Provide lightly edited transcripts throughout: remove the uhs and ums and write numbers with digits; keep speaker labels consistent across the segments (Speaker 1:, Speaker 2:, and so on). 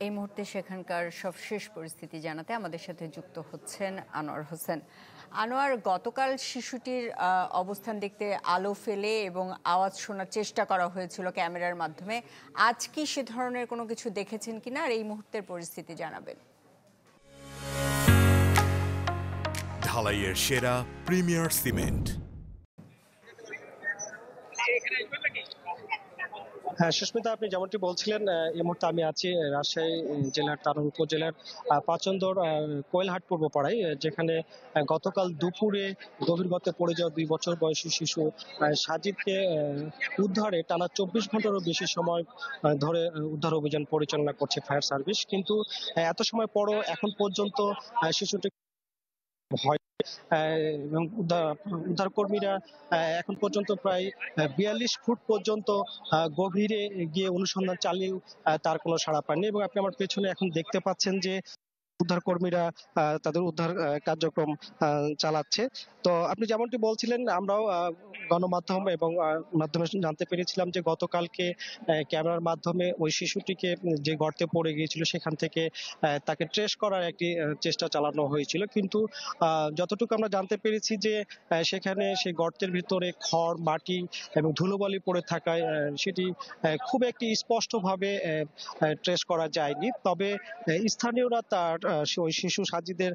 Speaker 1: এই মুহূর্তে সেখানকার সবশেষ পরিস্থিতি জানাতে আমাদের সাথে যুক্ত হচ্ছেন আনোয়ার হোসেন। আনোয়ার, গতকাল শিশুটির অবস্থান দেখতে আলো ফেলে এবং আওয়াজ শোনার চেষ্টা করা হয়েছিল ক্যামেরার মাধ্যমে। আজ কি সে ধরনের কোনো কিছু দেখেছেন কিনা, আর এই মুহূর্তের পরিস্থিতি জানাবেন।
Speaker 2: ঢালাইয়ের সেরা প্রিমিয়ার সিমেন্ট।
Speaker 3: হ্যাঁ সুস্মিতা, আপনি যেমনটি বলছিলেন, এই মুহূর্তে আমি আছি রাজশাহী জেলার তারুণ উপজেলার পাচন্দর কোয়েলহাট পূর্ব পাড়ায়, যেখানে গতকাল দুপুরে গভীর গর্তে পড়ে যাওয়া 2 বছর বয়সী শিশু সাজিদকে উদ্ধারে টানা 24 ঘন্টারও বেশি সময় ধরে উদ্ধার অভিযান পরিচালনা করছে ফায়ার সার্ভিস। কিন্তু এত সময় পরও এখন পর্যন্ত শিশুটি ভয় এবং উদ্ধার কর্মীরা এখন পর্যন্ত প্রায় 42 ফুট পর্যন্ত গভীরে গিয়ে অনুসন্ধান চালিয়েও তার কোনো সাড়া পাননি। এবং আপনি আমার পেছনে এখন দেখতে পাচ্ছেন যে উদ্ধার কর্মীরা তাদের উদ্ধার কার্যক্রম চালাচ্ছে। তো আপনি যেমনটি বলছিলেন, আমরাও গণমাধ্যম এবং মাধ্যমে জানতে পেরেছিলাম যে গতকালকে ক্যামেরার মাধ্যমে ওই শিশুটিকে যে গর্তে পড়ে গিয়েছিল সেখান থেকে তাকে ট্রেস করার একটি চেষ্টা চালানো হয়েছিল। কিন্তু যতটুকু আমরা জানতে পেরেছি যে সেখানে সেই গর্তের ভিতরে খড়, মাটি এবং ধুলোবালি পড়ে থাকায় সেটি খুব একটি স্পষ্টভাবে ট্রেস করা যায়নি। তবে স্থানীয়রা তার ওই শিশু সাজিদের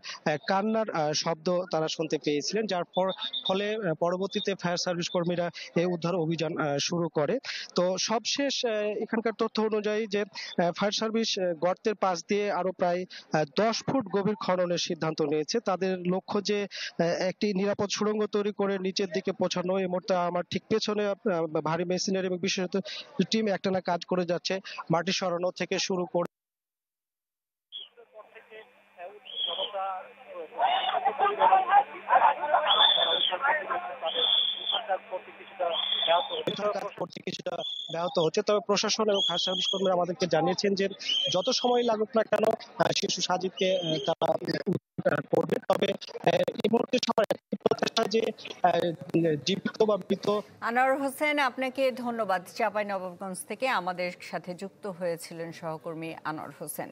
Speaker 3: কান্নার শব্দ তারা শুনতে পেয়েছিলেন, যার ফলে পরবর্তীতে ফায়ার সার্ভিস কর্মীরা এই উদ্ধার অভিযান শুরু করে। তো সবশেষ এখানকার তথ্য অনুযায়ী যে ফায়ার সার্ভিস গর্তের পাশ দিয়ে আরো প্রায় 10 ফুট গভীর খননের সিদ্ধান্ত নিয়েছে। তাদের লক্ষ্য যে একটি নিরাপদ সুড়ঙ্গ তৈরি করে নিচের দিকে পৌঁছানো। এই মুহূর্তে আমার ঠিক পেছনে ভারী মেশিনারি এবং বিশেষত টিম একটানা কাজ করে যাচ্ছে, মাটি সরানো থেকে শুরু করে কিছুটা ব্যাহত হচ্ছে। তবে প্রশাসন এবং ফায়ার সার্ভিস কর্মীরা আমাদেরকে জানিয়েছেন যে যত সময় লাগুক না কেন শিশু সাজিদকে তারা করবে। তবে এই মুহূর্তে সবার একটি প্রচেষ্টা যে জীবিত বা মৃত।
Speaker 1: আনোয়ার হোসেন, আপনাকে ধন্যবাদ। চাঁপাইনবাবগঞ্জ থেকে আমাদের সাথে যুক্ত হয়েছিলেন সহকর্মী আনোয়ার হোসেন।